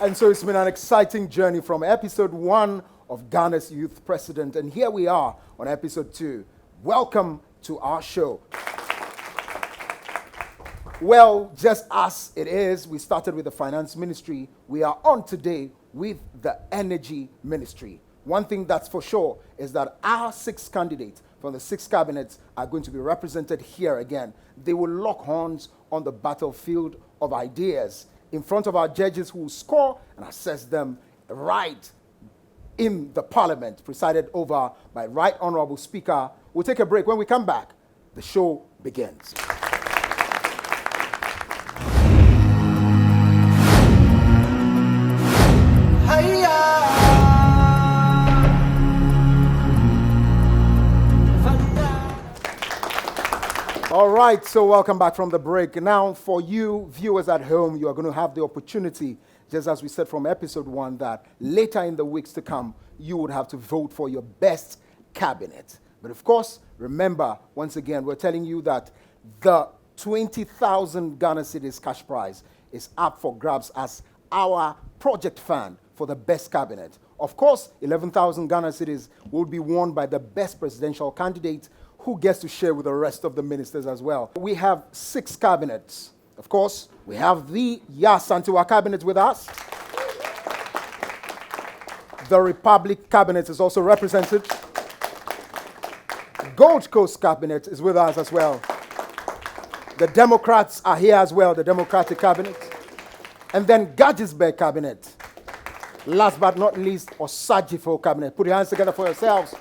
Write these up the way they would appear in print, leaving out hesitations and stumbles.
And so it's been an exciting journey from episode 1 of Ghana's Youth President. And here we are on episode 2. Welcome to our show. Well, just as it is, we started with the finance ministry. We are on today with the energy ministry. One thing that's for sure is that our 6 candidates from the 6 cabinets are going to be represented here again. They will lock horns on the battlefield of ideas in front of our judges who will score and assess them right in the parliament, presided over by Right Honorable Speaker. We'll take a break. When we come back, the show begins. All right, so welcome back from the break. Now, for you viewers at home, you are going to have the opportunity, just as we said from episode 1, that later in the weeks to come, you would have to vote for your best cabinet. But of course, remember, once again, we're telling you that the 20,000 Ghana cedis cash prize is up for grabs as our project fund for the best cabinet. Of course, 11,000 Ghana cedis will be won by the best presidential candidate, who gets to share with the rest of the ministers as well. We have 6 cabinets. Of course, we have the Asantewaa cabinet with us. The Republic cabinet is also represented. Gold Coast cabinet is with us as well. The Democrats are here as well, the Democratic cabinet. And then Gaggisberg cabinet. Last but not least, Osagyefo cabinet. Put your hands together for yourselves.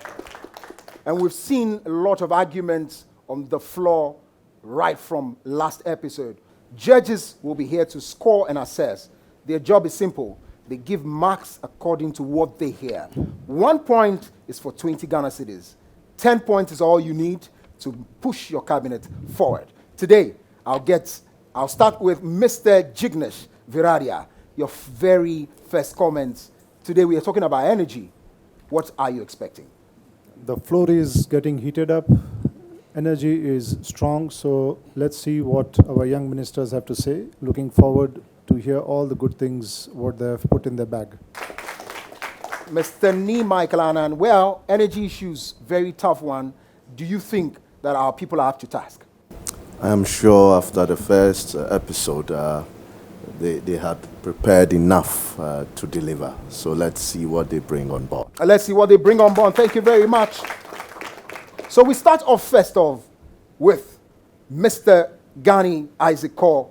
And we've seen a lot of arguments on the floor right from last episode. Judges will be here to score and assess. Their job is simple. They give marks according to what they hear. 1 point is for 20 Ghana cedis. 10 points is all you need to push your cabinet forward. Today, I'll start with Mr. Jignesh Viradia. Your very first comments. Today we are talking about energy. What are you expecting? The floor is getting heated up. Energy is strong, so let's see what our young ministers have to say. Looking forward to hear all the good things, what they have put in their bag. Mr. Nee Michael Annan, well, energy issues, very tough one. Do you think that our people are up to task? I am sure after the first episode, they had prepared enough to deliver. So let's see what they bring on board. Let's see what they bring on board. Thank you very much. So we start off first off with Mr. Gani Isaac Kor.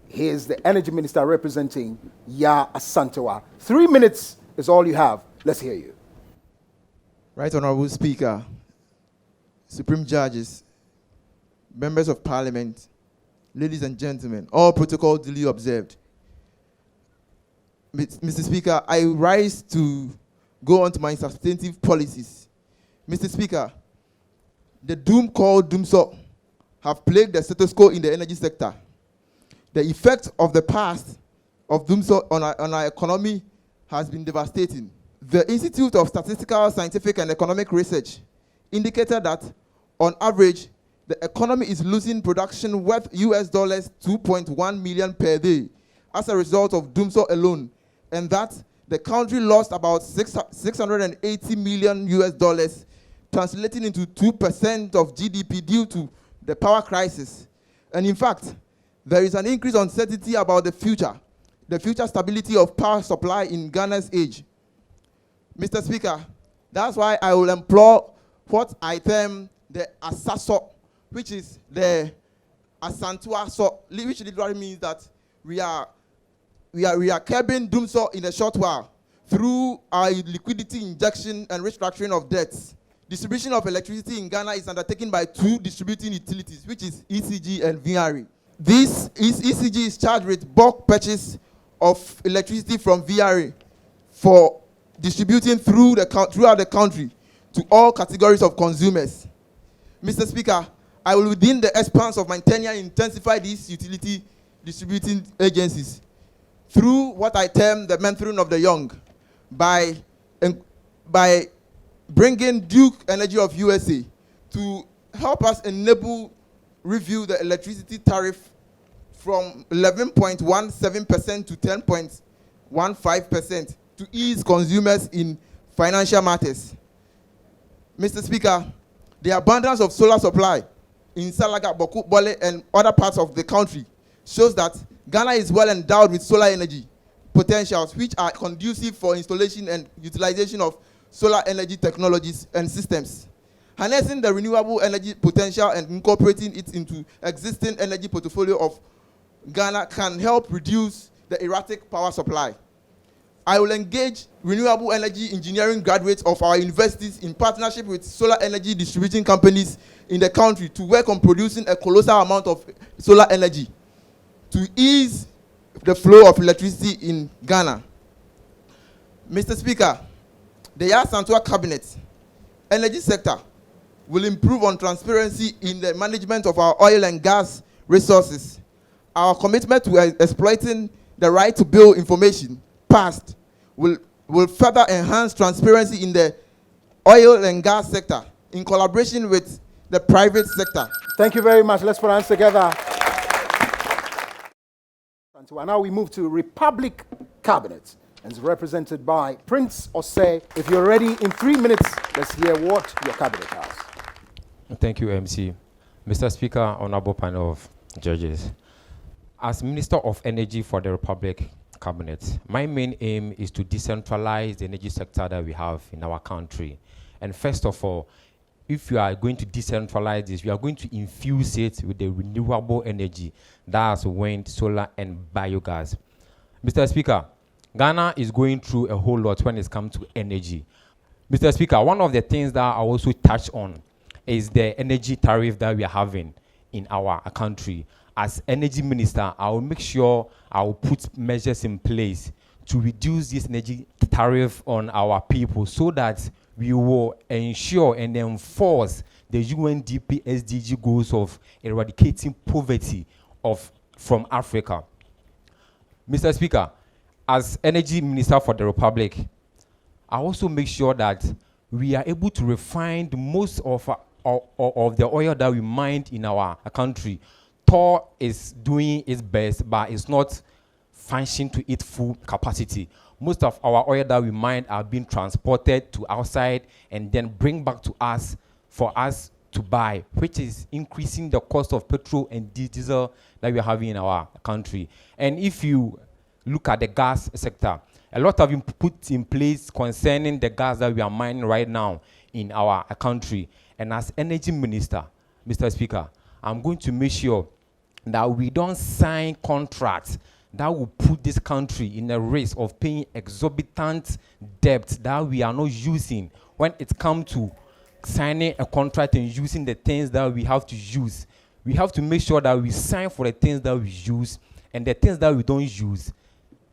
He is the energy minister representing Asantewaa. 3 minutes is all you have. Let's hear you. Right Honorable Speaker, Supreme Judges, Members of Parliament, ladies and gentlemen, all protocol duly observed. Mr. Speaker, I rise to go on to my substantive policies. Mr. Speaker, the doom called Dumsor have plagued the status quo in the energy sector. The effect of the past of Dumsor on our economy has been devastating. The Institute of Statistical, Scientific and Economic Research indicated that, on average, the economy is losing production worth US dollars 2.1 million per day as a result of Dumsor alone, and that the country lost about 680 million US dollars, translating into 2% of GDP due to the power crisis. And in fact, there is an increased uncertainty about the future stability of power supply in Ghana's age. Mr. Speaker, that's why I will implore what I term the ASASO, which is the Asantewaa so, which literally means that we are curbing Dumsor in a short while through our liquidity injection and restructuring of debts. Distribution of electricity in Ghana is undertaken by 2 distributing utilities, which is ECG and VRE. This ECG is charged with bulk purchase of electricity from VRE for distributing throughout the country to all categories of consumers. Mr. Speaker, I will, within the expanse of my tenure, intensify these utility distributing agencies through what I term the mentoring of the young by bringing Duke Energy of USA to help us review the electricity tariff from 11.17% to 0.15% to ease consumers in financial matters. Mr. Speaker, the abundance of solar supply in Salaga, Boku, Bole, and other parts of the country shows that Ghana is well endowed with solar energy potentials, which are conducive for installation and utilization of solar energy technologies and systems. Harnessing the renewable energy potential and incorporating it into existing energy portfolio of Ghana can help reduce the erratic power supply. I will engage renewable energy engineering graduates of our universities in partnership with solar energy distributing companies in the country to work on producing a colossal amount of solar energy to ease the flow of electricity in Ghana. Mr. Speaker, the Yasantua Cabinet energy sector will improve on transparency in the management of our oil and gas resources. Our commitment to exploiting the right to build information passed will further enhance transparency in the oil and gas sector in collaboration with the private sector. Thank you very much. Let's put our hands together. And now we move to Republic Cabinet, and it's represented by Prince Osei. If you're ready, in 3 minutes, let's hear what your cabinet has. Thank you, MC. Mr. Speaker, honorable panel of judges. As Minister of Energy for the Republic Cabinet, my main aim is to decentralize the energy sector that we have in our country. And first of all, if you are going to decentralize this, you are going to infuse it with the renewable energy, that's wind, solar, and biogas. Mr. Speaker, Ghana is going through a whole lot when it comes to energy. Mr. Speaker, one of the things that I also touch on is the energy tariff that we are having in our country. As energy minister, I will make sure I will put measures in place to reduce this energy tariff on our people so that we will ensure and enforce the UNDP SDG goals of eradicating poverty from Africa. Mr. Speaker, as energy minister for the Republic, I also make sure that we are able to refine the most of the oil that we mine in our country. Tor is doing its best, but it's not functioning to its full capacity. Most of our oil that we mine are being transported to outside and then bring back to us for us to buy, which is increasing the cost of petrol and diesel that we are having in our country. And if you look at the gas sector, a lot have been put in place concerning the gas that we are mining right now in our country. And as energy minister, Mr. Speaker, I'm going to make sure that we don't sign contracts that will put this country in a race of paying exorbitant debt that we are not using when it comes to signing a contract and using the things that we have to use. We have to make sure that we sign for the things that we use, and the things that we don't use,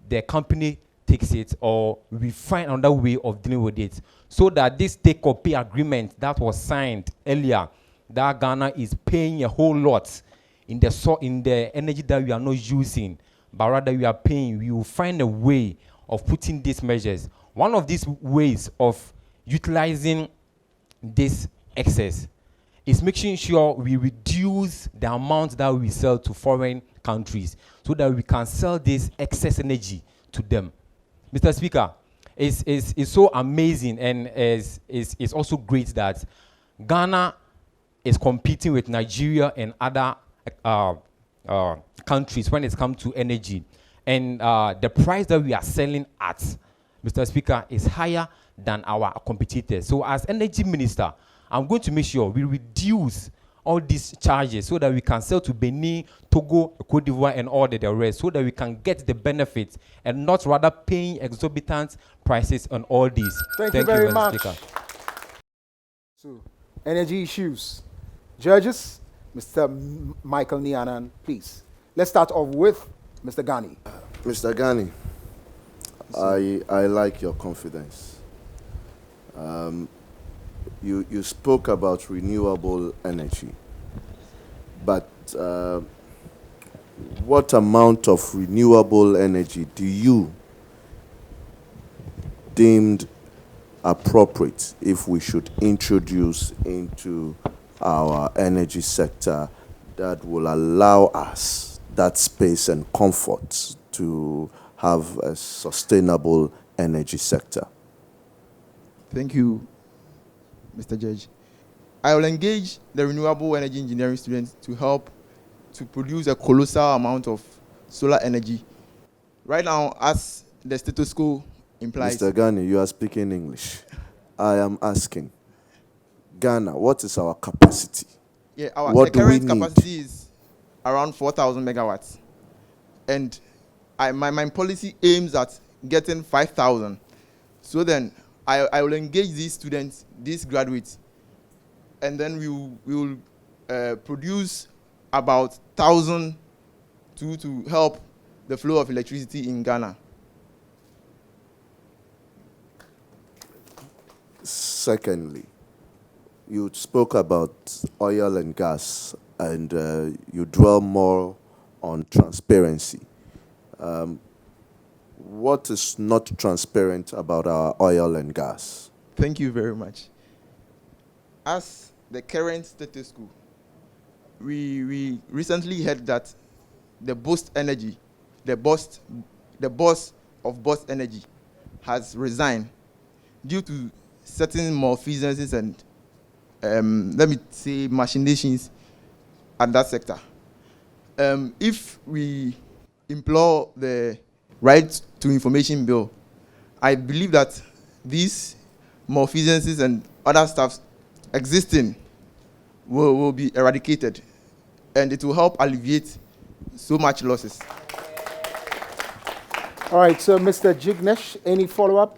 the company takes it, or we find another way of dealing with it, so that this take or pay agreement that was signed earlier, that Ghana is paying a whole lot in the energy that we are not using, but rather we are paying, we will find a way of putting these measures. One of these ways of utilizing this excess is making sure we reduce the amount that we sell to foreign countries so that we can sell this excess energy to them. Mr. Speaker, it's so amazing, and it's also great that Ghana is competing with Nigeria and other countries when it comes to energy. And the price that we are selling at, Mr. Speaker, is higher than our competitors. So as energy minister, I'm going to make sure we reduce all these charges so that we can sell to Benin, Togo, Cote d'Ivoire, and all the rest, so that we can get the benefits and not rather paying exorbitant prices on all these. Thank you very much. Speaker. So, energy issues. Judges, Mr. Michael Nianan, please. Let's start off with Mr. Ghani. Mr. Ghani, I like your confidence. You spoke about renewable energy, but what amount of renewable energy do you deemed appropriate if we should introduce into our energy sector that will allow us that space and comfort to have a sustainable energy sector. Thank you, Mr. Judge. I will engage the renewable energy engineering students to help to produce a colossal amount of solar energy. Right now, as the status quo implies. Mr. Ghani, you are speaking English. I am asking, Ghana, what is our capacity? Yeah, What the do we current need? capacity is around 4,000 megawatts. And my policy aims at getting 5,000. So then I will engage these students, these graduates, and then we will produce about 1,000 to help the flow of electricity in Ghana. Secondly, you spoke about oil and gas, and you dwell more on transparency. What is not transparent about our oil and gas? Thank you very much. As the current status quo, we recently heard that the Bost Energy, the boss of Bost Energy, has resigned due to certain malfeasances and let me say machinations at that sector. If we implore the right to information bill, I believe that these malfeasances and other stuff existing will be eradicated, and it will help alleviate so much losses. All right, so Mr. Jignesh, any follow-up?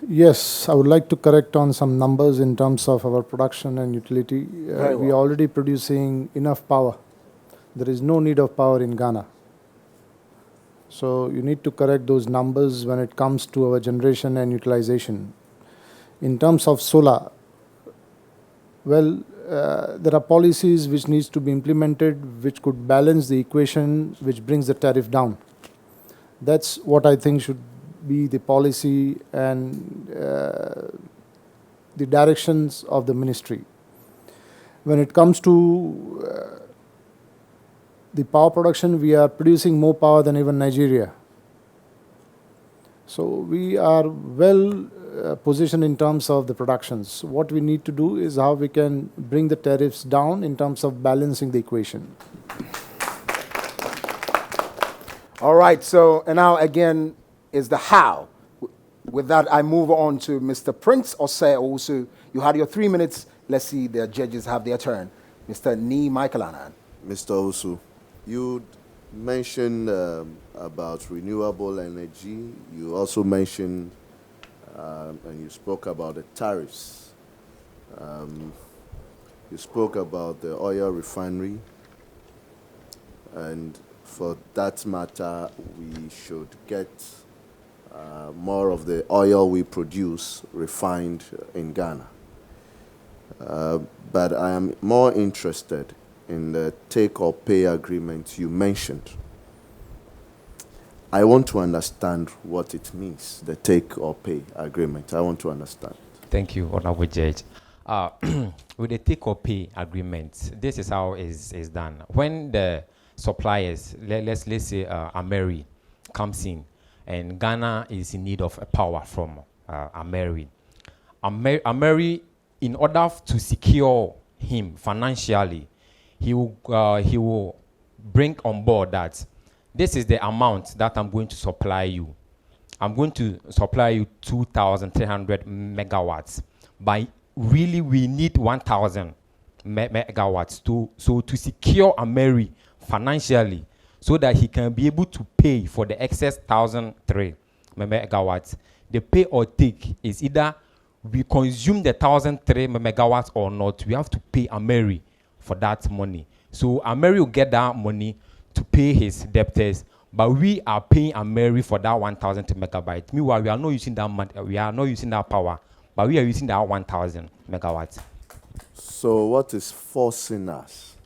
Yes, I would like to correct on some numbers in terms of our production and utility. Very We are well. already producing enough power. There is no need of power in Ghana. So you need to correct those numbers when it comes to our generation and utilization. In terms of solar, well, there are policies which needs to be implemented which could balance the equation which brings the tariff down. That's what I think should be the policy and the directions of the ministry. When it comes to the power production, we are producing more power than even Nigeria. So we are well positioned in terms of the productions. What we need to do is how we can bring the tariffs down in terms of balancing the equation. All right, so and now again is the how. With that, I move on to Mr. Prince Osei Owusu. You had your 3 minutes. Let's see the judges have their turn. Mr. Ni Michaelanan. Mr. Osu, you mentioned about renewable energy. You also mentioned and you spoke about the tariffs. You spoke about the oil refinery, and for that matter, we should get more of the oil we produce refined in Ghana. But I am more interested in the take-or-pay agreement you mentioned. I want to understand what it means, the take-or-pay agreement. I want to understand. Thank you, Honorable Judge. With the take-or-pay agreement, this is how it's done. When the suppliers, let's say Ameri comes in, and Ghana is in need of a power from Ameri. Ameri, in order to secure him financially, he will bring on board that this is the amount that I'm going to supply you. I'm going to supply you 2,300 megawatts. But really, we need 1,000 megawatts to secure Ameri financially, so that he can be able to pay for the excess 1,003 megawatts. The pay or take is either we consume the 1,003 megawatts or not. We have to pay Ameri for that money. So Ameri will get that money to pay his debtors, but we are paying Ameri for that 1,000 megabytes. Meanwhile, we are not using that we are not using that power, but we are using that 1,000 megawatts. So what is forcing us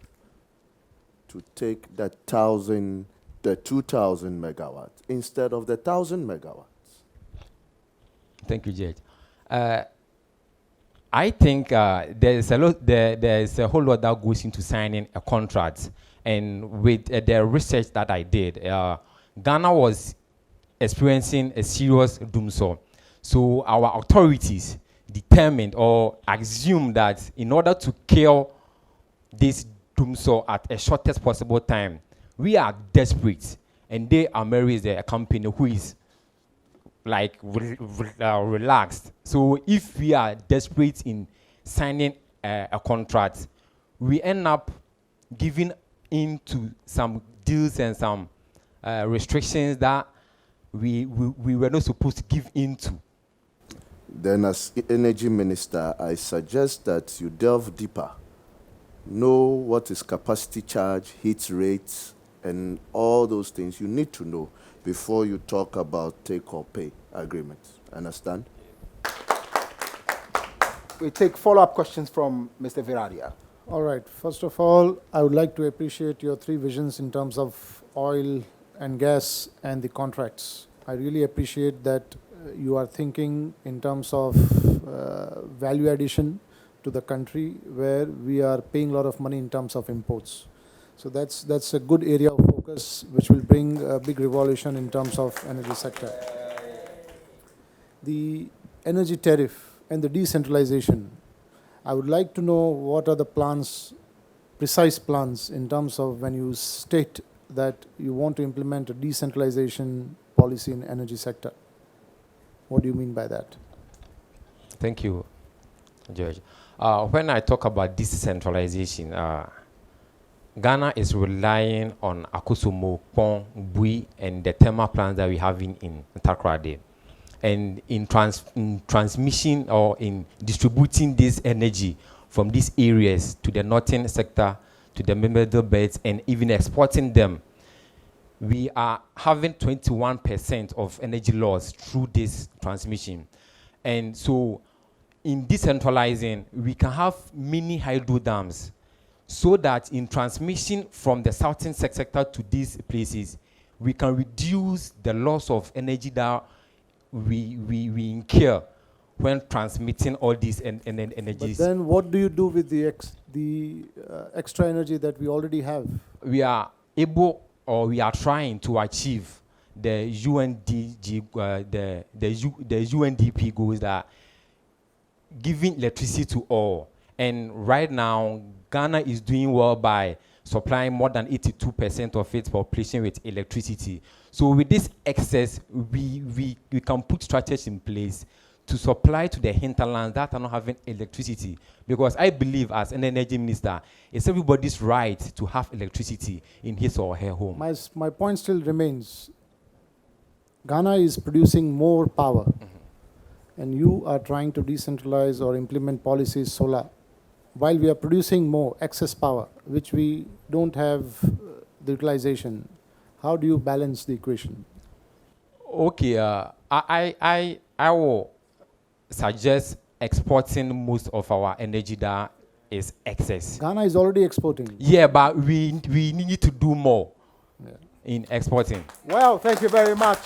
to take the 2,000 megawatts instead of the 1,000 megawatts? Thank you, Judge. I think there's a whole lot that goes into signing a contract, and with the research that I did, Ghana was experiencing a serious doomsday. So our authorities determined or assumed that in order to kill this doomsday at a shortest possible time, we are desperate, and they are married a company who is like relaxed. So if we are desperate in signing a contract, we end up giving in to some deals and some restrictions that we were not supposed to give into. Then, as energy minister, I suggest that you delve deeper. Know what is capacity charge, heat rates, and all those things you need to know before you talk about take or pay agreements. Understand? We take follow-up questions from Mr. Viradia. All right. First of all, I would like to appreciate your three visions in terms of oil and gas and the contracts. I really appreciate that you are thinking in terms of value addition to the country where we are paying a lot of money in terms of imports. So that's a good area of focus which will bring a big revolution in terms of energy sector. The energy tariff and the decentralization, I would like to know what are the plans, precise plans in terms of when you state that you want to implement a decentralization policy in energy sector. What do you mean by that? Thank you, George. When I talk about decentralization, Ghana is relying on Akusumo, Pong, Bui, and the thermal plants that we have in Takoradi. And in transmission or in distributing this energy from these areas to the northern sector, to the middle belts, and even exporting them, we are having 21% of energy loss through this transmission. And so in decentralizing, we can have mini hydro dams so that in transmission from the southern sector to these places, we can reduce the loss of energy that we incur when transmitting all these energies. But then what do you do with the extra energy that we already have? We are able, or we are trying to achieve the UNDP goals that giving electricity to all. And right now, Ghana is doing well by supplying more than 82% of its population with electricity. So with this excess, we can put strategies in place to supply to the hinterlands that are not having electricity. Because I believe as an energy minister, it's everybody's right to have electricity in his or her home. My point still remains. Ghana is producing more power, and you are trying to decentralize or implement policies solar. While we are producing more excess power, which we don't have the utilization, how do you balance the equation? Okay, I will suggest exporting most of our energy that is excess. Ghana is already exporting. Yeah, but we need to do more in exporting. Well, thank you very much.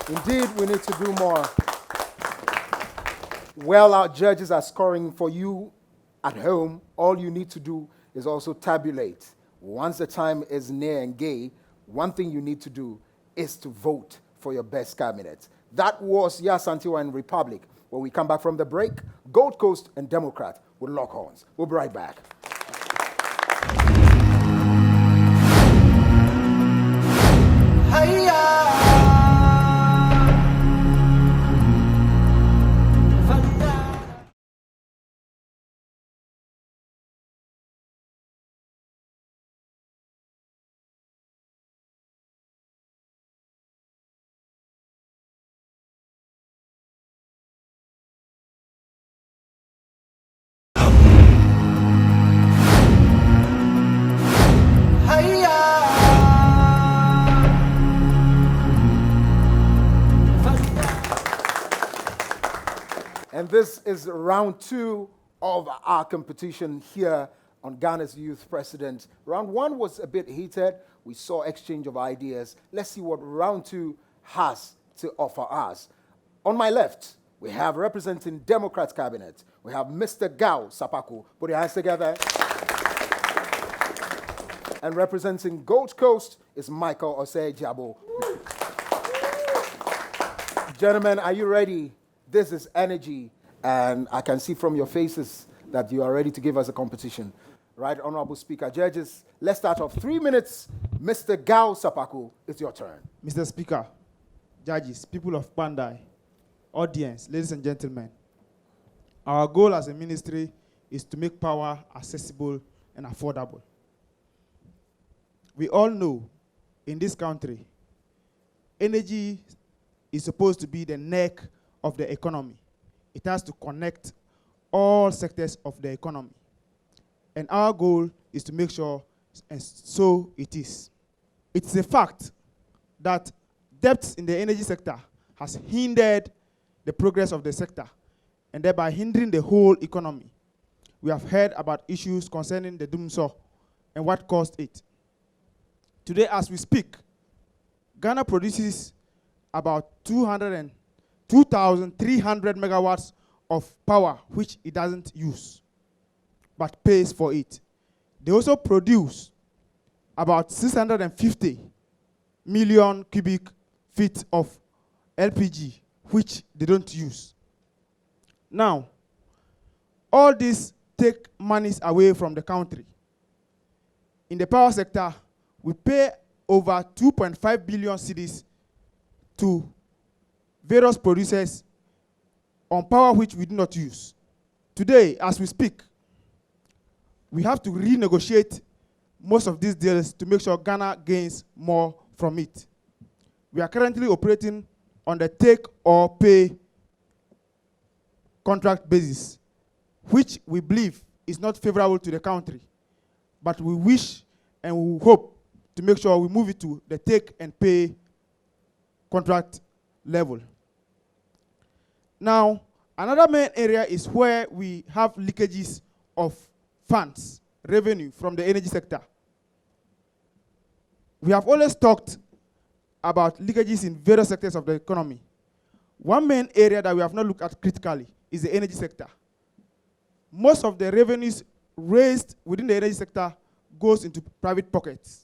Indeed, we need to do more. Well, our judges are scoring for you at home. All you need to do is also tabulate. Once the time is near and gay, one thing you need to do is to vote for your best cabinet. That was Yasantiwa and Republic. When we come back from the break, Gold Coast and Democrat will lock horns. We'll be right back. And this is round 2 of our competition here on Ghana's Youth President. Round 1 was a bit heated. We saw exchange of ideas. Let's see what round 2 has to offer us. On my left, we have representing Democrat Cabinet. We have Mr. Gao Sapaku. Put your hands together. And representing Gold Coast is Michael Osei Jabo. Gentlemen, are you ready? This is energy, and I can see from your faces that you are ready to give us a competition. Right, Honorable Speaker. Judges, let's start off. 3 minutes. Mr. Gao Sapaku, it's your turn. Mr. Speaker, judges, people of Pandai, audience, ladies and gentlemen, our goal as a ministry is to make power accessible and affordable. We all know in this country, energy is supposed to be the neck of the economy. It has to connect all sectors of the economy. And our goal is to make sure, and so it is. It's a fact that debts in the energy sector has hindered the progress of the sector and thereby hindering the whole economy. We have heard about issues concerning the Dumso and what caused it. Today, as we speak, Ghana produces about 2,300 megawatts of power, which it doesn't use, but pays for it. They also produce about 650 million cubic feet of LPG, which they don't use. Now, all this take monies away from the country. In the power sector, we pay over 2.5 billion cedis to various producers on power which we do not use. Today, as we speak, we have to renegotiate most of these deals to make sure Ghana gains more from it. We are currently operating on the take or pay contract basis, which we believe is not favorable to the country. But we wish and we hope to make sure we move it to the take and pay contract level. Now, another main area is where we have leakages of funds, revenue from the energy sector. We have always talked about leakages in various sectors of the economy. One main area that we have not looked at critically is the energy sector. Most of the revenues raised within the energy sector goes into private pockets.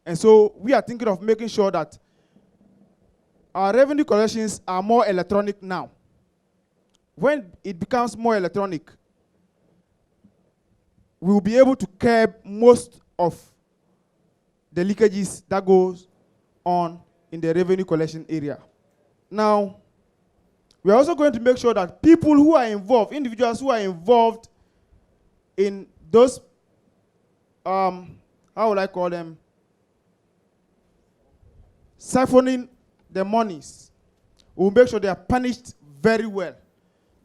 And so we are thinking of making sure that our revenue collections are more electronic now. When it becomes more electronic, we will be able to curb most of the leakages that goes on in the revenue collection area. Now, we are also going to make sure that people who are involved, individuals who are involved in those, how would I call them, siphoning the monies, we will make sure they are punished very well.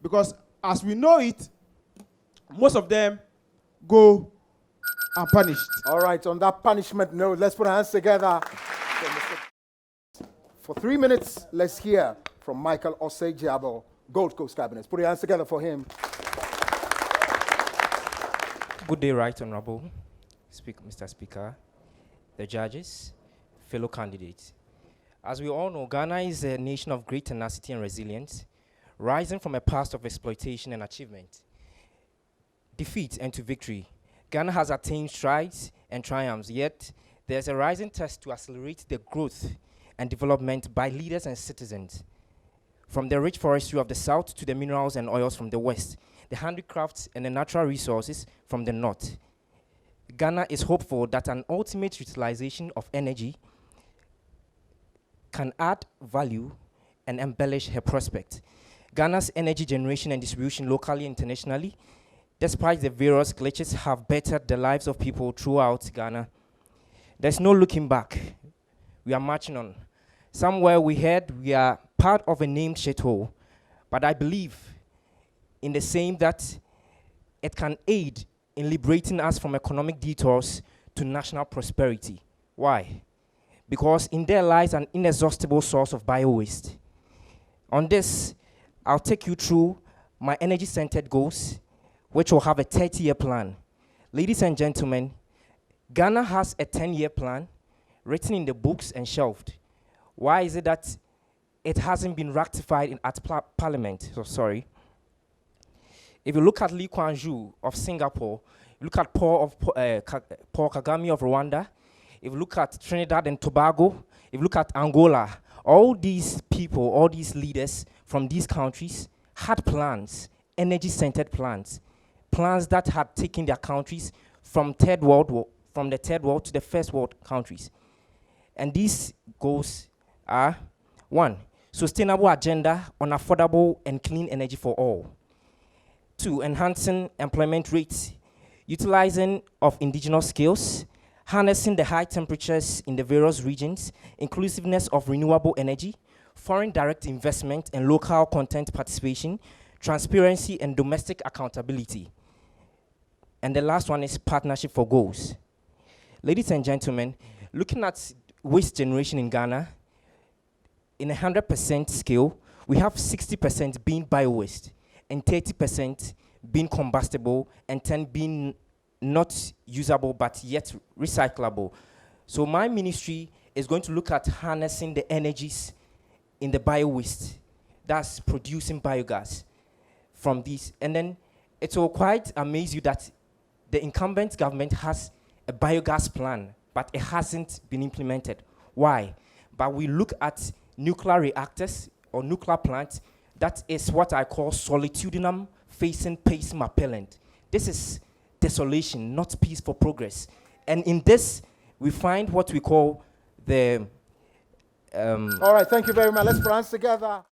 Because as we know it, most of them go unpunished. All right, on that punishment note, let's put our hands together. For 3 minutes, let's hear from Michael Osei Jabo, Gold Coast Cabinet. Put your hands together for him. Good day, Right Honorable Mr. Speaker, the judges, fellow candidates. As we all know, Ghana is a nation of great tenacity and resilience, rising from a past of exploitation and achievement, defeat and to victory. Ghana has attained strides and triumphs, yet there's a rising test to accelerate the growth and development by leaders and citizens. From the rich forestry of the south to the minerals and oils from the west, the handicrafts and the natural resources from the north. Ghana is hopeful that an ultimate utilization of energy can add value and embellish her prospect. Ghana's energy generation and distribution locally and internationally, despite the various glitches, have bettered the lives of people throughout Ghana. There's no looking back. We are marching on. Somewhere we heard we are part of a named shithole, but I believe in the same that it can aid in liberating us from economic detours to national prosperity. Why? Because in there lies an inexhaustible source of bio-waste. On this, I'll take you through my energy-centered goals, which will have a 30-year plan. Ladies and gentlemen, Ghana has a 10-year plan written in the books and shelved. Why is it that it hasn't been ratified at Parliament? So sorry. If you look at Lee Kuan Yew of Singapore, look at Paul Kagame of Rwanda, if you look at Trinidad and Tobago, if you look at Angola, all these people, all these leaders from these countries had plans, energy-centered plans, plans that had taken their countries from the third world to the first world countries. And these goals are: 1, sustainable agenda on affordable and clean energy for all. 2, enhancing employment rates, utilizing of indigenous skills, harnessing the high temperatures in the various regions, inclusiveness of renewable energy, foreign direct investment and local content participation, transparency and domestic accountability. And the last one is partnership for goals. Ladies and gentlemen, looking at waste generation in Ghana, in 100% scale, we have 60% being bio-waste, and 30% being combustible, and 10 being not usable but yet recyclable. So my ministry is going to look at harnessing the energies in the bio-waste, that's producing biogas from these. And then it will quite amaze you that the incumbent government has a biogas plan, but it hasn't been implemented. Why? But we look at nuclear reactors or nuclear plants, that is what I call solitudinum facing pacem appellant. This is desolation, not peace for progress. And in this, we find what we call the... All right, thank you very much. Let's put hands together.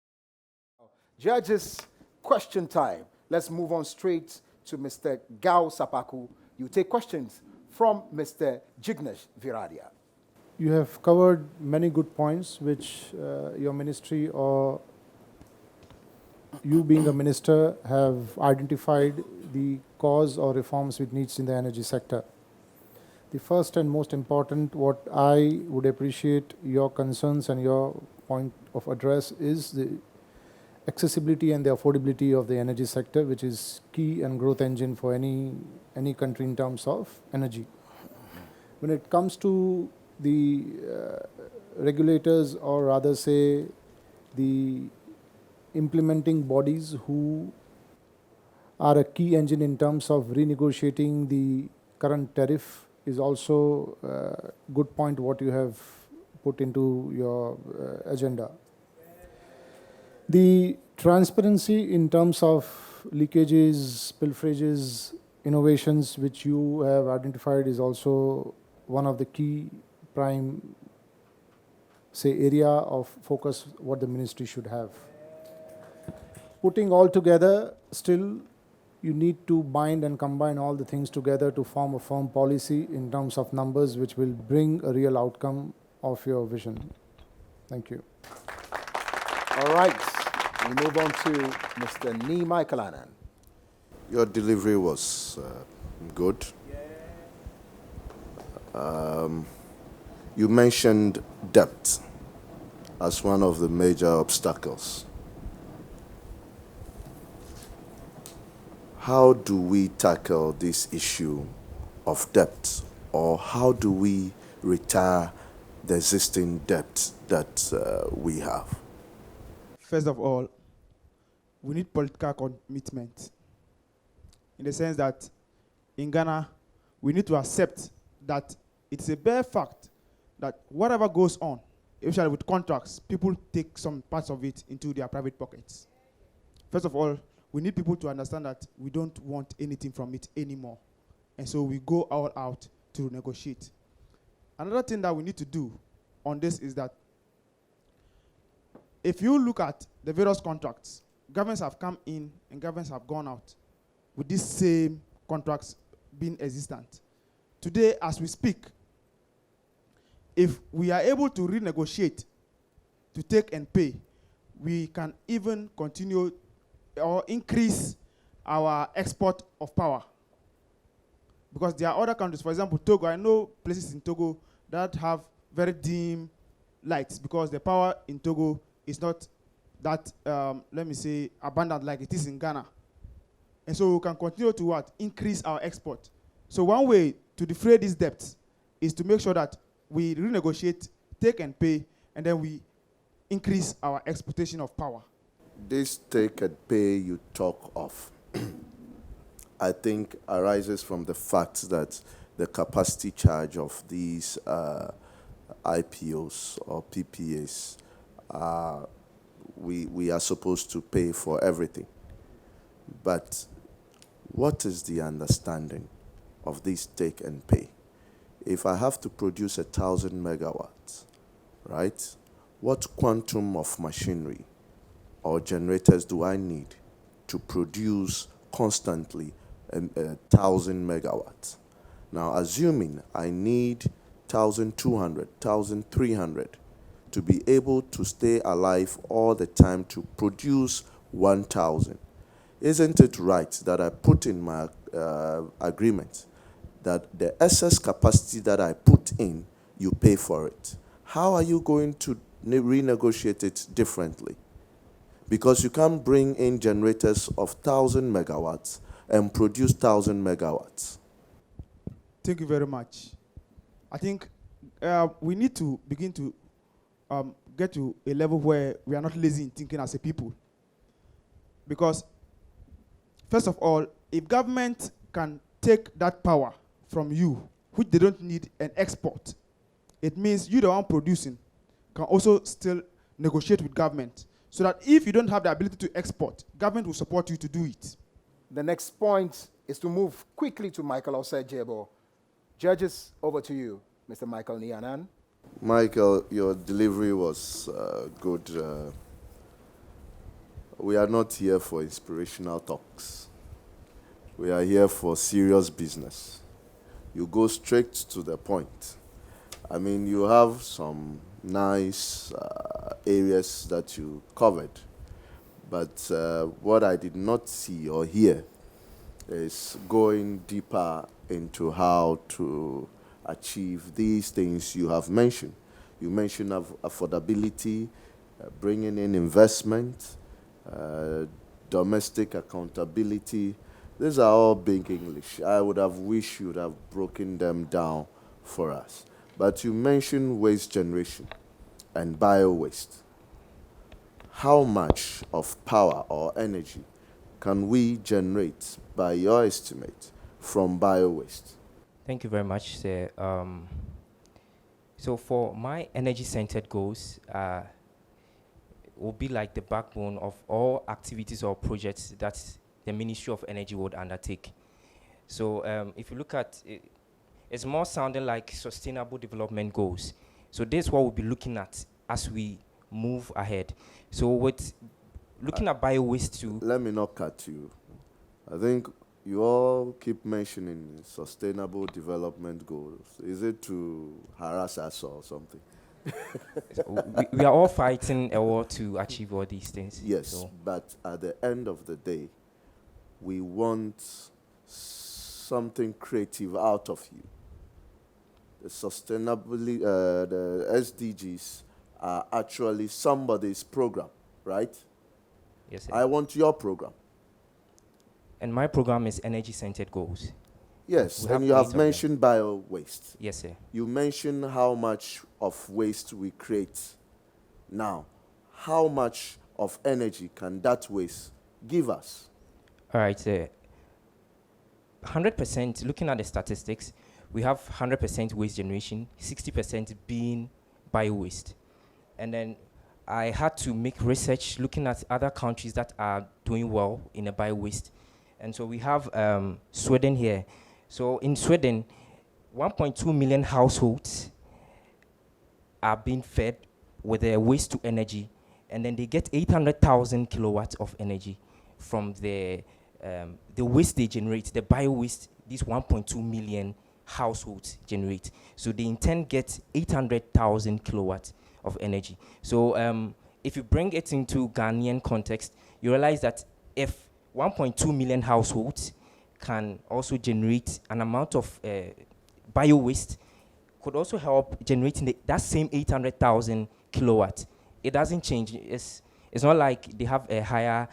Judges, question time. Let's move on straight to Mr. Gao Sapaku. You take questions from Mr. Jignesh Viradia. You have covered many good points which your ministry or you being a minister have identified the cause or reforms which needs in the energy sector. The first and most important, what I would appreciate your concerns and your point of address is the accessibility and the affordability of the energy sector, which is key and growth engine for any country in terms of energy. When it comes to the regulators, or rather say the implementing bodies who are a key engine in terms of renegotiating the current tariff, is also a good point what you have put into your agenda. The transparency in terms of leakages, pilferages, innovations which you have identified is also one of the key prime, say, area of focus what the ministry should have. Putting all together, still you need to bind and combine all the things together to form a firm policy in terms of numbers which will bring a real outcome of your vision. Thank you. All right, we move on to Mr. Nee Michaelanen. Your delivery was good. You mentioned debt as one of the major obstacles. How do we tackle this issue of debt, or how do we retire the existing debt that we have? First of all, we need political commitment, in the sense that in Ghana, we need to accept that it's a bare fact that whatever goes on, especially with contracts, people take some parts of it into their private pockets. First of all, we need people to understand that we don't want anything from it anymore. And so we go all out to negotiate. Another thing that we need to do on this is that if you look at the various contracts, governments have come in and governments have gone out with these same contracts being existent. Today, as we speak, if we are able to renegotiate, to take and pay, we can even continue or increase our export of power. Because there are other countries, for example, Togo. I know places in Togo that have very dim lights because the power in Togo is not that, let me say, abundant like it is in Ghana. And so we can continue to what? Increase our export. So one way to defray these debts is to make sure that we renegotiate, take and pay, and then we increase our exportation of power. This take and pay you talk of, I think, arises from the fact that the capacity charge of these IPOs or PPAs, we are supposed to pay for everything. But what is the understanding of this take and pay? If I have to produce 1,000 megawatts, right, what quantum of machinery or generators do I need to produce constantly 1,000 megawatts? Now, assuming I need 1,200, 1,300 to be able to stay alive all the time to produce 1,000, isn't it right that I put in my agreement that the excess capacity that I put in, you pay for it? How are you going to renegotiate it differently? Because you can't bring in generators of 1,000 megawatts and produce 1,000 megawatts. Thank you very much. I think we need to begin to get to a level where we are not lazy in thinking as a people. Because, first of all, if government can take that power from you, which they don't need an export, it means you, the one producing, can also still negotiate with government, so that if you don't have the ability to export, government will support you to do it. The next point is to move quickly to Michael Osei-Jebo. Judges, over to you, Mr. Michael Nianan. Michael, your delivery was good. We are not here for inspirational talks. We are here for serious business. You go straight to the point. I mean, you have some nice areas that you covered, but what I did not see or hear is going deeper into how to achieve these things you have mentioned. You mentioned affordability, bringing in investment, domestic accountability. These are all big English. I would have wished you would have broken them down for us. But you mentioned waste generation and bio-waste. How much of power or energy can we generate, by your estimate, from bio-waste? Thank you very much, sir. So for my energy-centered goals, will be like the backbone of all activities or projects that the Ministry of Energy would undertake. So if you look at it, it's more sounding like sustainable development goals. So this is what we'll be looking at as we move ahead. So with looking at bio-waste too. Let me not cut you. I think you all keep mentioning sustainable development goals. Is it to harass us or something? we are all fighting a war to achieve all these things. Yes, so. But at the end of the day, we want something creative out of you. The the SDGs are actually somebody's program, right? Yes, sir. I want your program. And my program is energy-centered goals. Yes, and you have mentioned bio-waste. Yes, sir. You mentioned how much of waste we create. Now, how much of energy can that waste give us? All right, sir. 100%, looking at the statistics, we have 100% waste generation, 60% being bio-waste. And then I had to make research looking at other countries that are doing well in the bio-waste. And so we have Sweden here. So in Sweden, 1.2 million households are being fed with their waste to energy, and then they get 800,000 kilowatts of energy from the waste they generate, the bio-waste, these 1.2 million households generate. So they in turn get 800,000 kilowatts of energy. So if you bring it into Ghanaian context, you realize that if 1.2 million households can also generate an amount of bio-waste, could also help generating that same 800,000 kilowatts. It doesn't change. It's not like they have a higher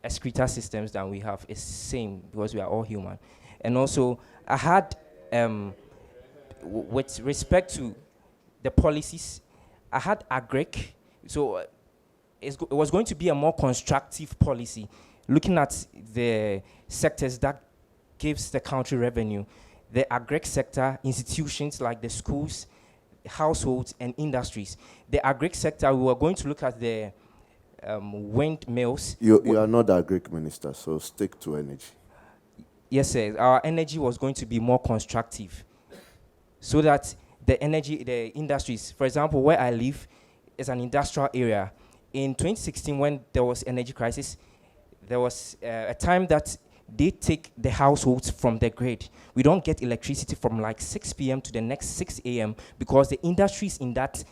excreta systems than we have. It's the same because we are all human. And also, I had, with respect to the policies, I had AGRIC. So it was going to be a more constructive policy, looking at the sectors that gives the country revenue, the agri sector, institutions like the schools, households, and industries. The agri sector, we were going to look at the windmills. You are not a Greek minister, so stick to energy. Yes, sir. Our energy was going to be more constructive, so that the industries, for example, where I live is an industrial area. In 2016, when there was energy crisis, there was a time that they take the households from the grid. We don't get electricity from like 6 p.m. to the next 6 a.m. because the industries in that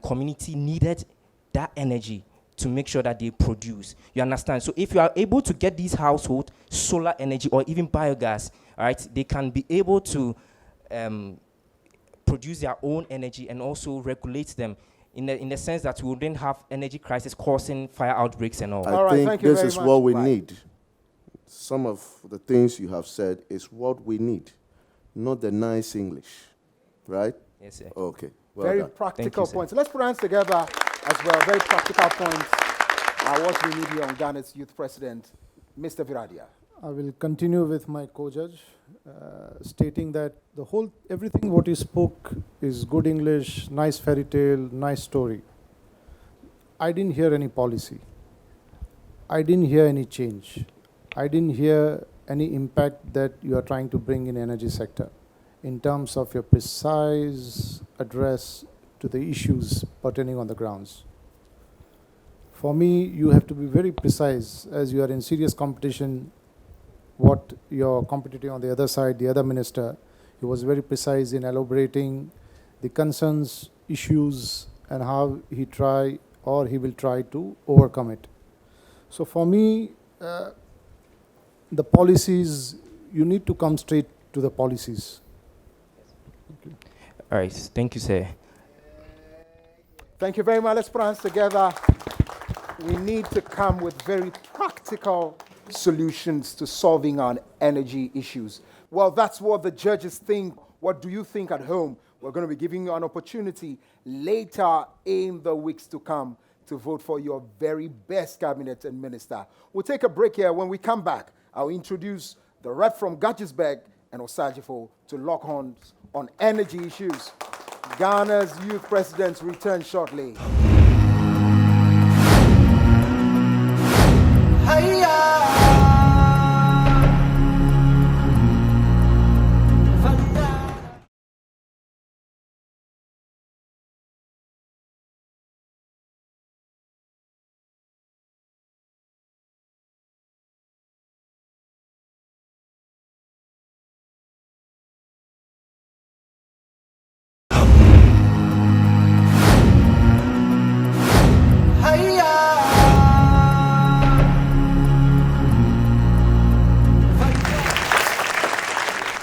community needed that energy to make sure that they produce. You understand? So if you are able to get these household solar energy or even biogas, all right, they can be able to produce their own energy and also regulate them in the sense that we wouldn't have energy crisis causing fire outbreaks and all. I think thank you this very is much. what we Bye. need. Some of the things you have said is what we need, not the nice English, right? Yes, sir. Okay. Well Very done. practical sir. points. Let's put our hands together as well. Very practical points. What we need here on Ghana's youth president, Mr. Viradia. I will continue with my co-judge, stating that everything what he spoke is good English, nice fairy tale, nice story. I didn't hear any policy. I didn't hear any change. I didn't hear any impact that you are trying to bring in energy sector in terms of your precise address to the issues pertaining on the grounds. For me, you have to be very precise as you are in serious competition. What your competitor on the other side, the other minister, he was very precise in elaborating the concerns, issues, and how he will try to overcome it. So for me, the policies, you need to come straight to the policies. All right. Thank you, sir. Thank you very much. Let's put our hands together. We need to come with very practical solutions to solving our energy issues. Well, that's what the judges think. What do you think at home? We're going to be giving you an opportunity later in the weeks to come to vote for your very best cabinet and minister. We'll take a break here. When we come back, I'll introduce the rep from Gaggisberg and Osagifo to lock horns on energy issues. Ghana's youth presidents return shortly.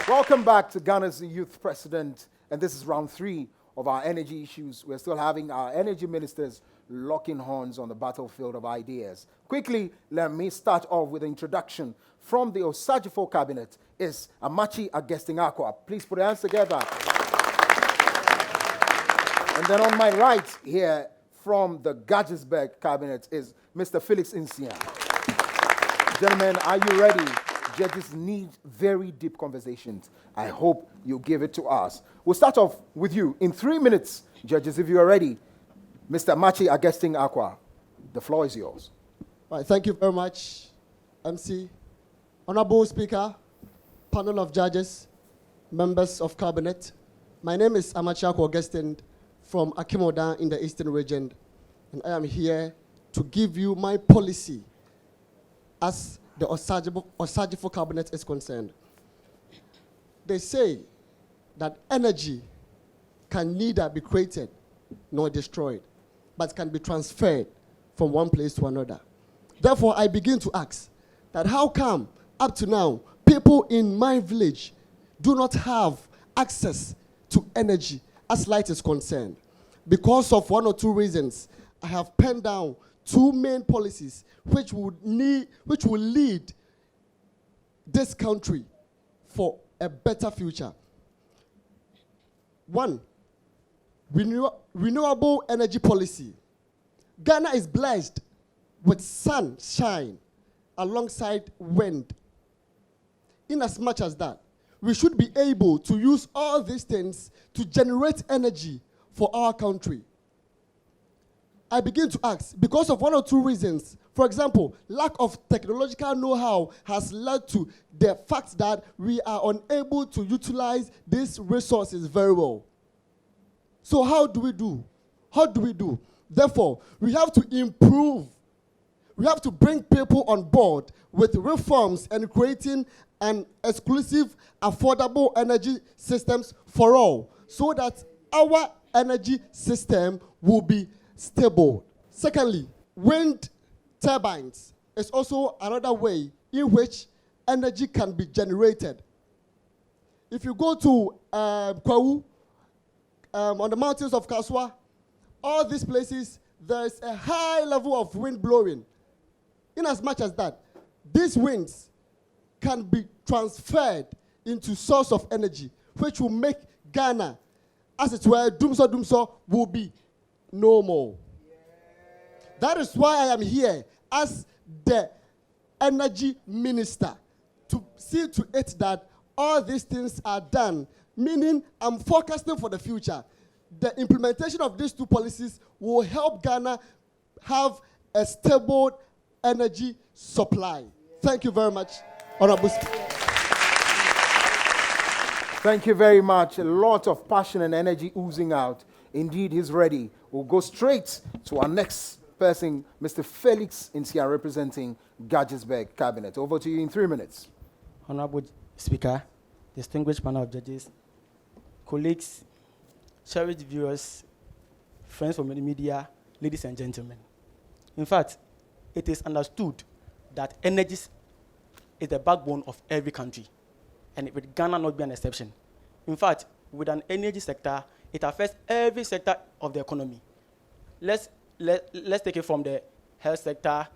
Welcome back to Ghana's youth president, and this is round 3 of our energy issues. We're still having our energy ministers locking horns on the battlefield of ideas. Quickly, let me start off with an introduction from the Osagifo cabinet. Is Amachi Agesting-Acquah. Please put your hands together. And then on my right here from the Gaggisberg cabinet is Mr. Felix Insia. Gentlemen, are you ready? Judges need very deep conversations. I hope you give it to us. We'll start off with you. In 3 minutes, judges, if you are ready, Mr. Amachi Agesting-Acquah, the floor is yours. Right, thank you very much, MC. Honorable Speaker, panel of judges, members of cabinet. My name is Amachi Agesting from Akimodan in the Eastern region, and I am here to give you my policy as the Osagifo cabinet is concerned. They say that energy can neither be created nor destroyed, but can be transferred from one place to another. Therefore, I begin to ask that how come up to now people in my village do not have access to energy as light is concerned? Because of 1 or 2 reasons, I have penned down 2 main policies which will lead this country for a better future. 1, renewable energy policy. Ghana is blessed with sunshine alongside wind. In as much as that, we should be able to use all these things to generate energy for our country. I begin to ask, because of one or two reasons, for example, lack of technological know-how has led to the fact that we are unable to utilize these resources very well. So how do we do? How do we do? Therefore, we have to improve. We have to bring people on board with reforms and creating an exclusive, affordable energy systems for all, so that our energy system will be stable. Secondly, wind turbines is also another way in which energy can be generated. If you go to Kwawu, on the mountains of Kaswa, all these places, there's a high level of wind blowing. In as much as that, these winds can be transferred into source of energy, which will make Ghana, as it were, Dumso will be no more. That is why I am here as the energy minister, to see to it that all these things are done, meaning I'm forecasting for the future. The implementation of these two policies will help Ghana have a stable energy supply. Thank you very much, Honorable Speaker. Thank you very much. A lot of passion and energy oozing out. Indeed, he's ready. We'll go straight to our next person, Mr. Felix Insia, representing Gadgesburg Cabinet. Over to you in 3 minutes. Honorable Speaker, distinguished panel of judges, colleagues, cherished viewers, friends from the media, ladies and gentlemen. In fact, it is understood that energy is the backbone of every country, and with Ghana not be an exception. In fact, with an energy sector, it affects every sector of the economy. Let's take it from the health sector,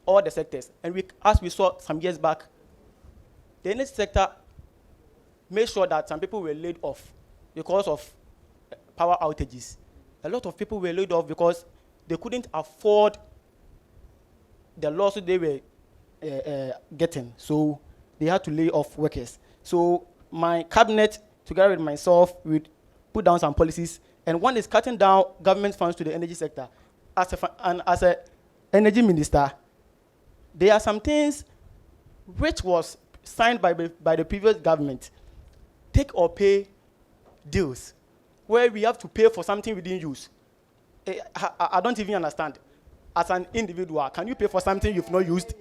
all the sectors. And as we saw some years back, the energy sector made sure that some people were laid off because of power outages. A lot of people were laid off because they couldn't afford the losses they were getting. So they had to lay off workers. So my cabinet, together with myself, we put down some policies, and one is cutting down government funds to the energy sector. As an energy minister, there are some things which was signed by the previous government, take or pay deals, where we have to pay for something we didn't use. I don't even understand. As an individual, can you pay for something you've not used?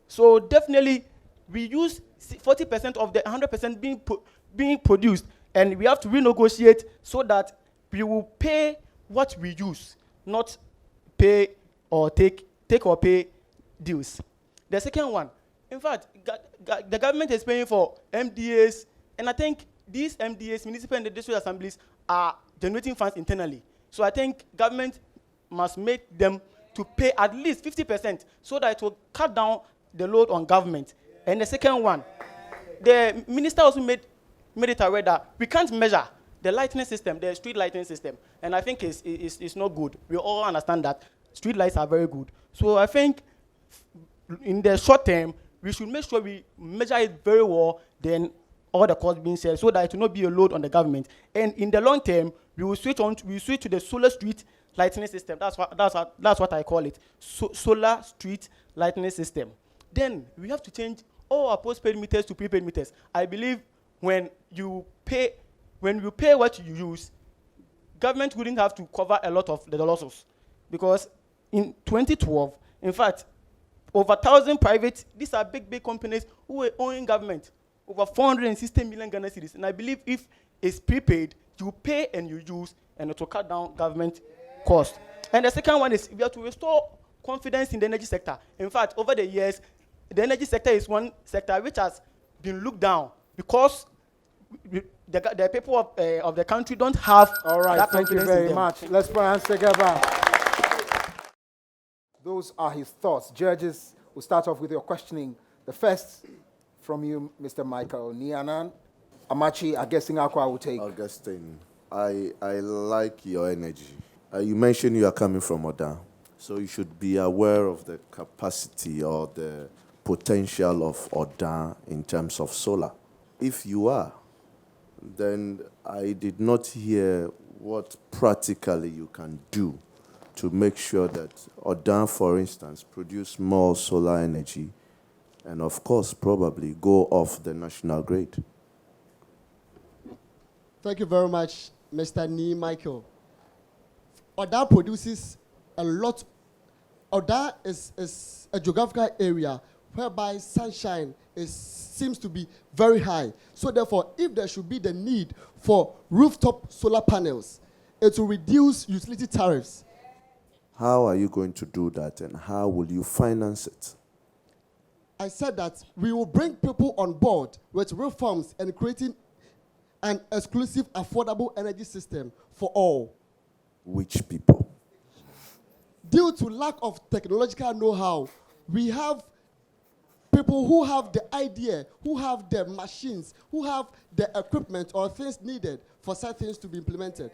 So definitely, we use 40% of the 100% being produced, and we have to renegotiate so that we will pay what we use, not pay or take or pay deals. The second one, in fact, the government is paying for MDAs, and I think these MDAs, municipal and district assemblies, are generating funds internally. So I think government must make them to pay at least 50% so that it will cut down the load on government. And the second one, the minister also made it aware that we can't measure the lighting system, the street lighting system, and I think it's not good. We all understand that street lights are very good. So I think in the short term, we should make sure we measure it very well, then all the costs being shared, so that it will not be a load on the government. And in the long term, we will switch to the solar street lighting system. That's what I call it, solar street lighting system. Then we have to change all our postpaid meters to prepaid meters. I believe when you pay what you use, government wouldn't have to cover a lot of the losses, because in 2012, in fact, over 1,000 private, these are big companies who were owning government, over 460 million Ghana cedis. And I believe if it's prepaid, you pay and you use, and it will cut down government cost. And the second one is we have to restore confidence in the energy sector. In fact, over the years, the energy sector is one sector which has been looked down because the people of the country don't have. All right, that thank you confidence in very them. much. Let's put our hands together. Those are his thoughts. Judges, we'll start off with your questioning. The first from you, Mr. Michael Nianan. Amachi Augustine Akwa will take. Augustine, I like your energy. You mentioned you are coming from Oda, so you should be aware of the capacity or the potential of Odan in terms of solar? If you are, then I did not hear what practically you can do to make sure that Odan, for instance, produce more solar energy and, of course, probably go off the national grid. Thank you very much, Mr. Nee Michael. Oda produces a lot. Oda is a geographical area whereby sunshine seems to be very high. So therefore, if there should be the need for rooftop solar panels, it will reduce utility tariffs. How are you going to do that, and how will you finance it? I said that we will bring people on board with reforms and creating an exclusive, affordable energy system for all. Which people? Due to lack of technological know-how, we have people who have the idea, who have the machines, who have the equipment or things needed for such things to be implemented.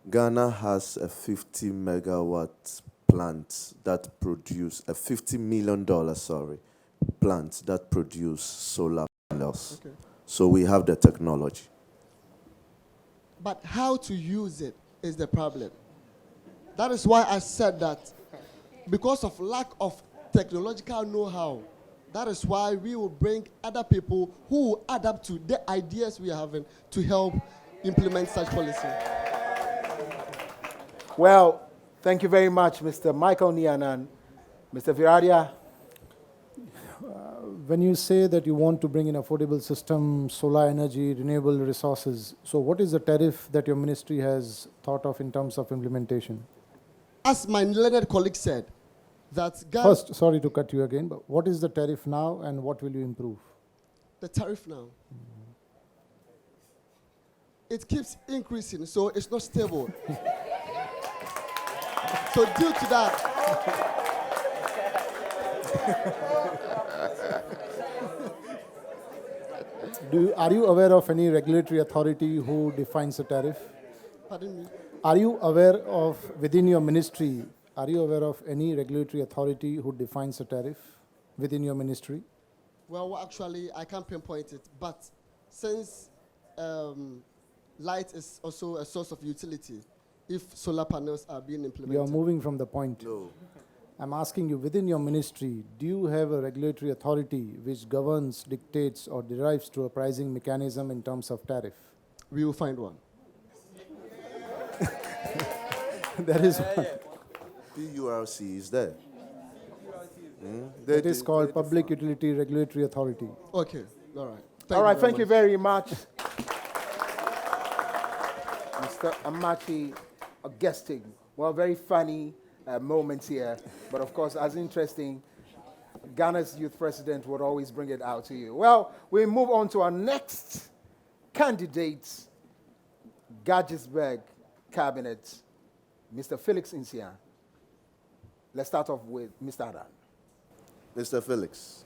Ghana has a 50 megawatt plant that produce a $50 million, plant that produce solar panels. Okay. So we have the technology. But how to use it is the problem. That is why I said that because of lack of technological know-how, that is why we will bring other people who will adapt to the ideas we are having to help implement such policy. Well, thank you very much, Mr. Michael Nianan. Mr. Viradia. When you say that you want to bring in affordable system, solar energy, renewable resources, so what is the tariff that your ministry has thought of in terms of implementation? As my learned colleague said, that First, sorry to cut you again, but what is the tariff now and what will you improve? the tariff now, it keeps increasing, so it's not stable. So due to that, Are you aware of any regulatory authority who defines the tariff? pardon me, Are you aware of, within your ministry, are you aware of any regulatory authority who defines the tariff within your ministry? well, actually, I can't pinpoint it, but since light is also a source of utility, if solar panels are being implemented. You are moving from the point. No. I'm asking you, within your ministry, do you have a regulatory authority which governs, dictates, or derives to a pricing mechanism in terms of tariff? We will find one. There is one. PURC is there. It is called Public Utility Regulatory Authority. Okay, all right. All right, thank very you much. very much. Mr. Amachi Augustine. Well, very funny moments here, but of course, as interesting, Ghana's youth president would always bring it out to you. Well, we move on to our next candidate, Gadgisburg Cabinet, Mr. Felix Insia. Let's start off with Mr. Adan. Mr. Felix,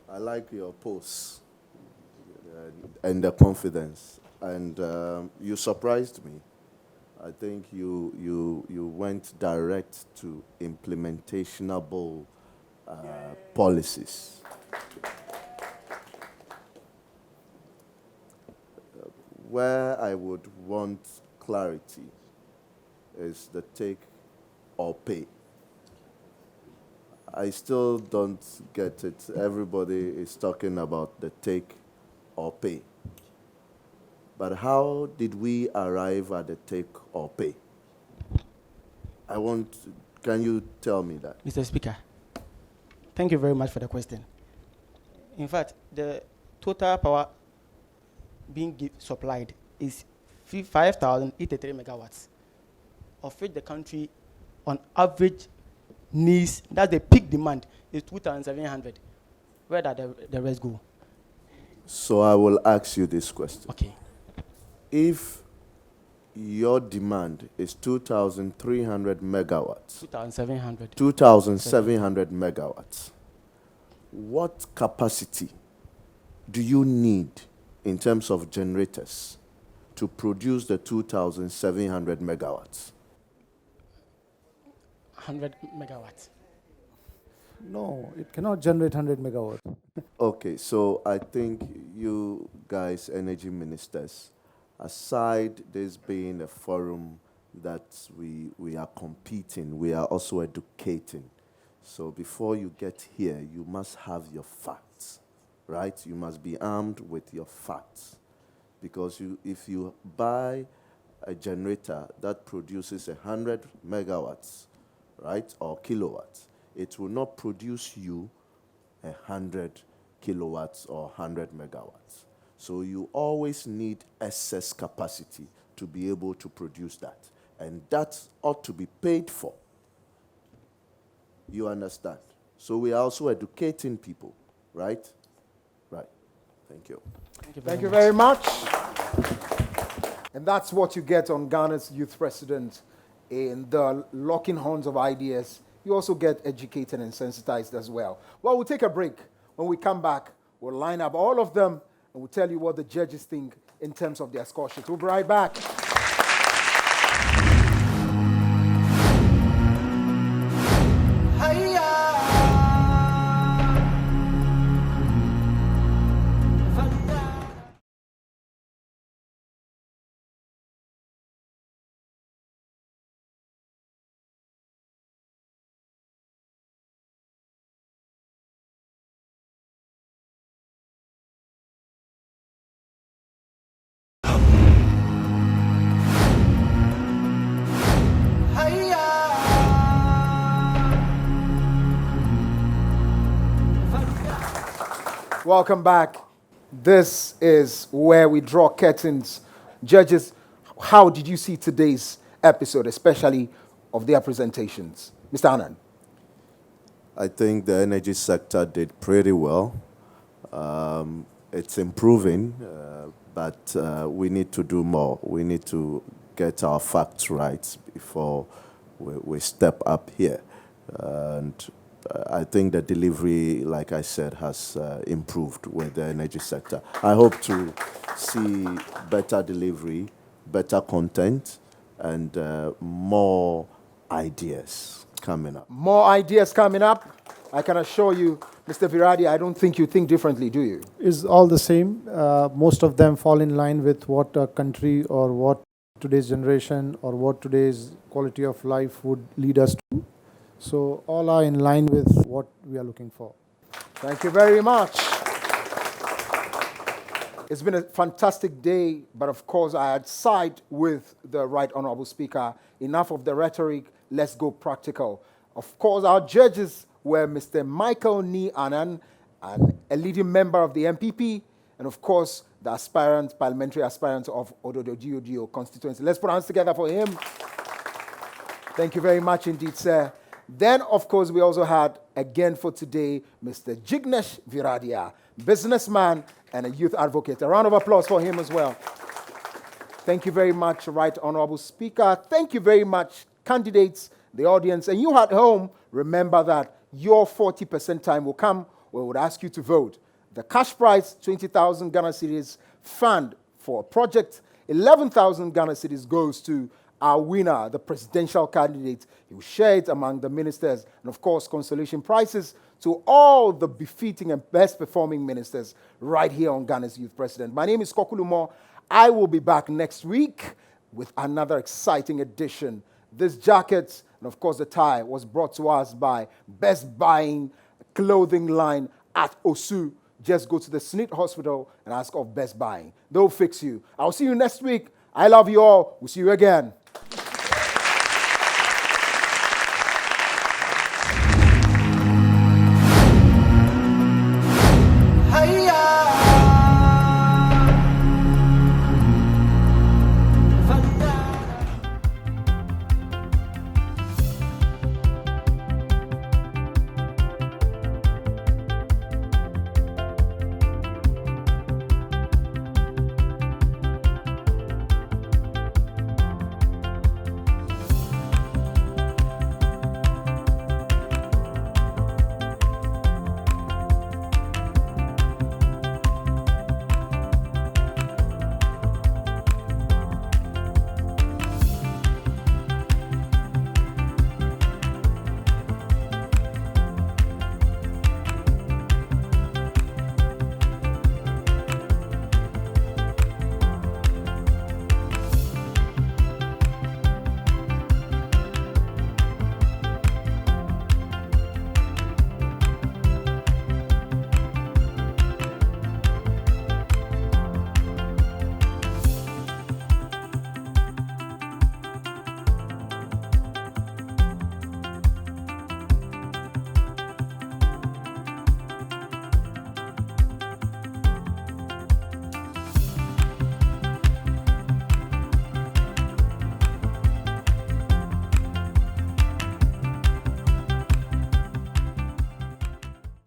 I like your pose and the confidence, and you surprised me. I think you went direct to implementationable policies. Where I would want clarity is the take or pay. I still don't get it. Everybody is talking about the take or pay. But how did we arrive at the take or pay? Can you tell me that? Mr. Speaker, thank you very much for the question. In fact, the total power being supplied is 5,083 megawatts, of which the country, on average, needs, that's the peak demand, is 2,700. Where does the rest go? So I will ask you this question. Okay. If your demand is 2,300 megawatts, 2,700. 2,700 megawatts, what capacity do you need in terms of generators to produce the 2,700 megawatts? 100 megawatts. No, it cannot generate 100 megawatt. Okay, so I think you guys, energy ministers, aside this being a forum that we are competing, we are also educating. So before you get here, you must have your facts, right? You must be armed with your facts. Because if you buy a generator that produces 100 megawatts, right, or kilowatts, it will not produce you 100 kilowatts or 100 megawatts. So you always need excess capacity to be able to produce that. And that ought to be paid for. You understand? So we are also educating people, right? Right. Thank you. Thank you very much. And that's what you get on Ghana's Youth President in the locking horns of ideas. You also get educated and sensitized as well. Well, we'll take a break. When we come back, we'll line up all of them and we'll tell you what the judges think in terms of their score sheet. We'll be right back. Welcome back. This is where we draw curtains. Judges, how did you see today's episode, especially of their presentations? Mr. Anand. I think the energy sector did pretty well. It's improving, but we need to do more. We need to get our facts right before we step up here. And I think the delivery, like I said, has improved with the energy sector. I hope to see better delivery, better content, and more ideas coming up. More ideas coming up. I can assure you, Mr. Viradi, I don't think you think differently, do you? Is all the same. Most of them fall in line with what a country or what today's generation or what today's quality of life would lead us to. So all are in line with what we are looking for. Thank you very much. It's been a fantastic day, but of course I had side with the Right Honorable Speaker. Enough of the rhetoric, let's go practical. Of course, our judges were Mr. Michael Ni Anand, a leading member of the MPP, and of course, the parliamentary aspirant of Ododo constituency. Let's put our hands together for him. Thank you very much indeed, sir. Then, of course, we also had, again for today, Mr. Jignesh Viradia, businessman and a youth advocate. A round of applause for him as well. Thank you very much, Right Honorable Speaker. Thank you very much, candidates, the audience. And you at home, remember that your 40% time will come where we would ask you to vote. The cash prize, 20,000 Ghana cedis, fund for a project, 11,000 Ghana cedis goes to our winner, the presidential candidate. He will share it among the ministers. And of course, consolation prizes to all the befitting and best performing ministers right here on Ghana's Youth President. My name is Kokulumo. I will be back next week with another exciting edition. This jacket, and of course the tie, was brought to us by Best Buying clothing line at Osu. Just go to the SNIT hospital and ask of Best Buying. They'll fix you. I'll see you next week. I love you all. We'll see you again.